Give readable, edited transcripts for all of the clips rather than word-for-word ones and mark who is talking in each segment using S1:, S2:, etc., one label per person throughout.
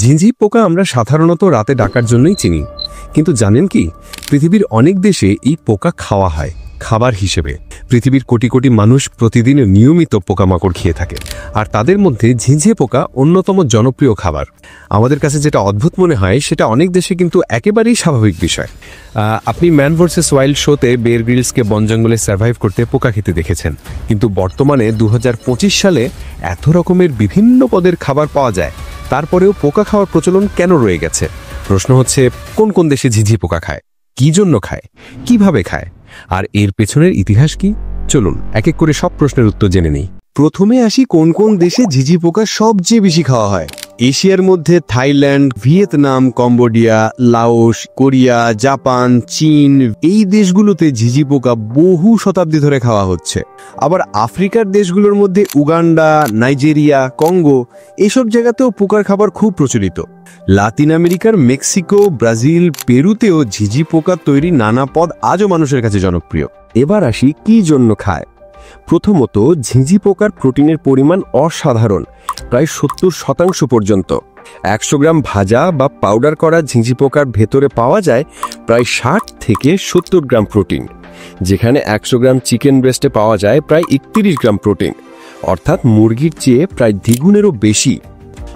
S1: ঝিঁঝি পোকা আমরা সাধারণত রাতে ডাকার জন্যই চিনি, কিন্তু জানেন কি পৃথিবীর অনেক দেশে এই পোকা খাওয়া হয় খাবার হিসেবে। পৃথিবীর কোটি কোটি মানুষ প্রতিদিন নিয়মিত পোকামাকড় খেয়ে থাকে, আর তাদের মধ্যে ঝিঁঝে পোকা অন্যতম জনপ্রিয় খাবার। আমাদের কাছে যেটা অদ্ভুত মনে হয় সেটা অনেক দেশে কিন্তু একেবারেই স্বাভাবিক বিষয়। আপনি ম্যান ভার্সেস ওয়াইল্ড শোতে বেয়ার গ্রিলসকে বন জঙ্গলে সার্ভাইভ করতে পোকা খেতে দেখেছেন, কিন্তু বর্তমানে 2025 সালে এত রকমের বিভিন্ন পদের খাবার পাওয়া যায়, তারপরেও পোকা খাওয়ার প্রচলন কেন রয়ে গেছে? প্রশ্ন হচ্ছে, কোন কোন দেশে ঝিঁঝি পোকা খায়, কি জন্য খায়, কিভাবে খায়, আর এর পেছনের ইতিহাস কি? চলুন এক এক করে সব প্রশ্নের উত্তর জেনে নিই।
S2: প্রথমে আসি কোন কোন দেশে ঝিঁঝি পোকা সবচেয়ে বেশি খাওয়া হয়। এশিয়ার মধ্যে Thailand, Vietnam, Cambodia, Laos, Korea, Japan, চীন এই দেশগুলোতে ঝিঁঝি পোকা বহু শতাব্দী ধরে খাওয়া হচ্ছে। আবার আফ্রিকার দেশগুলোর মধ্যে উগান্ডা, নাইজেরিয়া, কঙ্গো এসব জায়গাতেও পোকার খাবার খুব প্রচলিত। লাতিন আমেরিকার মেক্সিকো, ব্রাজিল, পেরুতেও ঝিঁঝি পোকা তৈরি নানা পদ আজও মানুষের কাছে জনপ্রিয়। এবার আসি কি জন্য খায়। প্রথমত, ঝিঁঝি পোকার প্রোটিনের পরিমাণ অসাধারণ, প্রায় 70% পর্যন্ত। 100 গ্রাম ভাজা বা পাউডার করা ঝিঁঝি পোকার ভেতরে পাওয়া যায় প্রায় 60 থেকে 70 গ্রাম প্রোটিন, যেখানে 100 গ্রাম চিকেন ব্রেস্টে পাওয়া যায় প্রায় 31 গ্রাম প্রোটিন, অর্থাৎ মুরগির চেয়ে প্রায় দ্বিগুণেরও বেশি।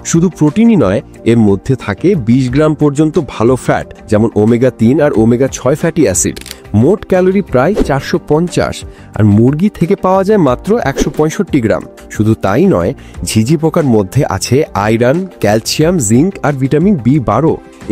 S2: শুধু প্রোটিনই নয়, এর মধ্যে থাকে 20 গ্রাম পর্যন্ত ভালো ফ্যাট, যেমন ওমেগা-3 আর ওমেগা-6 ফ্যাটি অ্যাসিড। মোট ক্যালোরি প্রায় 450, আর মুরগি থেকে পাওয়া যায় মাত্র 165 গ্রাম। শুধু তাই নয়, ঝিঁঝি পোকার মধ্যে আছে আয়রন, ক্যালসিয়াম, জিঙ্ক আর ভিটামিন B12।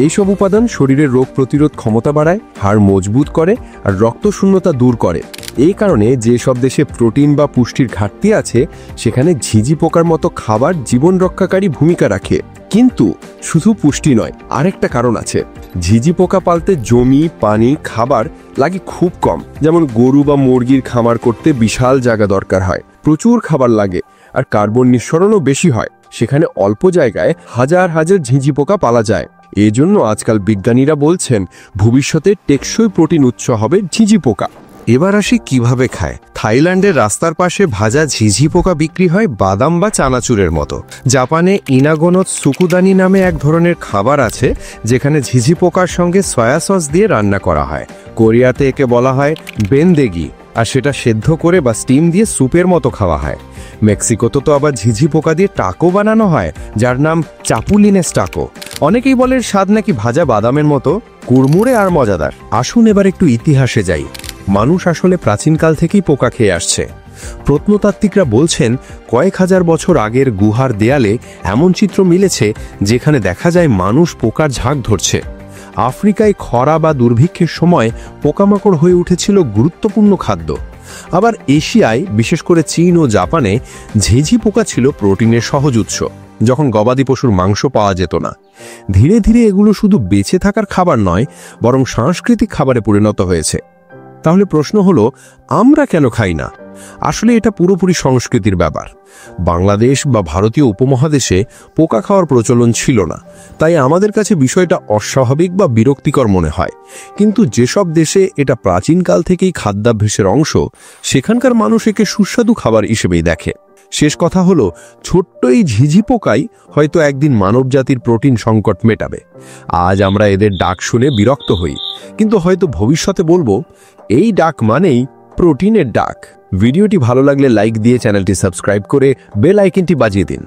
S2: এইসব উপাদান শরীরের রোগ প্রতিরোধ ক্ষমতা বাড়ায়, হাড় মজবুত করে আর রক্তশূন্যতা দূর করে। এই কারণে যেসব দেশে প্রোটিন বা পুষ্টির ঘাটতি আছে, সেখানে ঝিঁঝি পোকার মতো খাবার জীবন রক্ষাকারী ভূমিকা রাখে। কিন্তু শুধু পুষ্টি নয়, আরেকটা কারণ আছে। ঝিঁঝি পোকা পালতে জমি, পানি, খাবার লাগে খুব কম। যেমন গরু বা মুরগির খামার করতে বিশাল জায়গা দরকার হয়, প্রচুর খাবার লাগে, আর কার্বন নিঃসরণও বেশি হয়। সেখানে অল্প জায়গায় হাজার হাজার ঝিঁঝি পোকা পালা যায়। এজন্য আজকাল বিজ্ঞানীরা বলছেন ভবিষ্যতে টেকসই প্রোটিন উৎস হবে ঝিঁঝি পোকা। এবার আসি কিভাবে খায়। থাইল্যান্ডের রাস্তার পাশে ভাজা ঝিঁঝি পোকা বিক্রি হয় বাদাম বা চানাচুরের মতো। জাপানে ইনাগোনো সুকুদানি নামে এক ধরনের খাবার আছে, যেখানে ঝিঁঝি পোকার সঙ্গে সয়া সস দিয়ে রান্না করা হয়। কোরিয়াতে একে বলা হয় বেনদেগি, আর সেটা সেদ্ধ করে বা স্টিম দিয়ে স্যুপের মতো খাওয়া হয়। মেক্সিকোতে তো আবার ঝিঁঝি পোকা দিয়ে টাকো বানানো হয়, যার নাম চাপুলিনেস টাকো। অনেকেই বলেন স্বাদ নাকি ভাজা বাদামের মতো, কুড়মুড়ে আর মজাদার। আসুন এবার একটু ইতিহাসে যাই। মানুষ আসলে প্রাচীনকাল থেকেই পোকা খেয়ে আসছে। প্রত্নতাত্ত্বিকরা বলছেন কয়েক হাজার বছর আগের গুহার দেয়ালে এমন চিত্র মিলেছে যেখানে দেখা যায় মানুষ পোকার ঝাঁক ধরছে। আফ্রিকায় খরা বা দুর্ভিক্ষের সময় পোকামাকড় হয়ে উঠেছিল গুরুত্বপূর্ণ খাদ্য। আবার এশিয়ায়, বিশেষ করে চীন ও জাপানে, ঝিঁঝি পোকা ছিল প্রোটিনের সহজ উৎস, যখন গবাদি পশুর মাংস পাওয়া যেত না। ধীরে ধীরে এগুলো শুধু বেঁচে থাকার খাবার নয়, বরং সাংস্কৃতিক খাবারে পরিণত হয়েছে। তাহলে প্রশ্ন হলো, আমরা কেন খাই না? আসলে এটা পুরোপুরি সংস্কৃতির ব্যাপার। বাংলাদেশ বা ভারতীয় উপমহাদেশে পোকা খাওয়ার প্রচলন ছিল না, তাই আমাদের কাছে বিষয়টা অস্বাভাবিক বা বিরক্তিকর মনে হয়। কিন্তু যেসব দেশে এটা প্রাচীনকাল থেকেই খাদ্যাভ্যাসের অংশ, সেখানকার মানুষ একে সুস্বাদু খাবার হিসেবেই দেখে। শেষ কথা হলো, ছোট্ট এই ঝিঁঝি পোকাই হয়তো একদিন মানবজাতির প্রোটিন সংকট মেটাবে। আজ আমরা এদের ডাক শুনে বিরক্ত হই, কিন্তু হয়তো ভবিষ্যতে বলবো, এই ডাক মানেই প্রোটিনের ডাক। ভিডিওটি ভালো লাগলে লাইক দিয়ে চ্যানেলটি সাবস্ক্রাইব করে বেল আইকনটি বাজিয়ে দিন।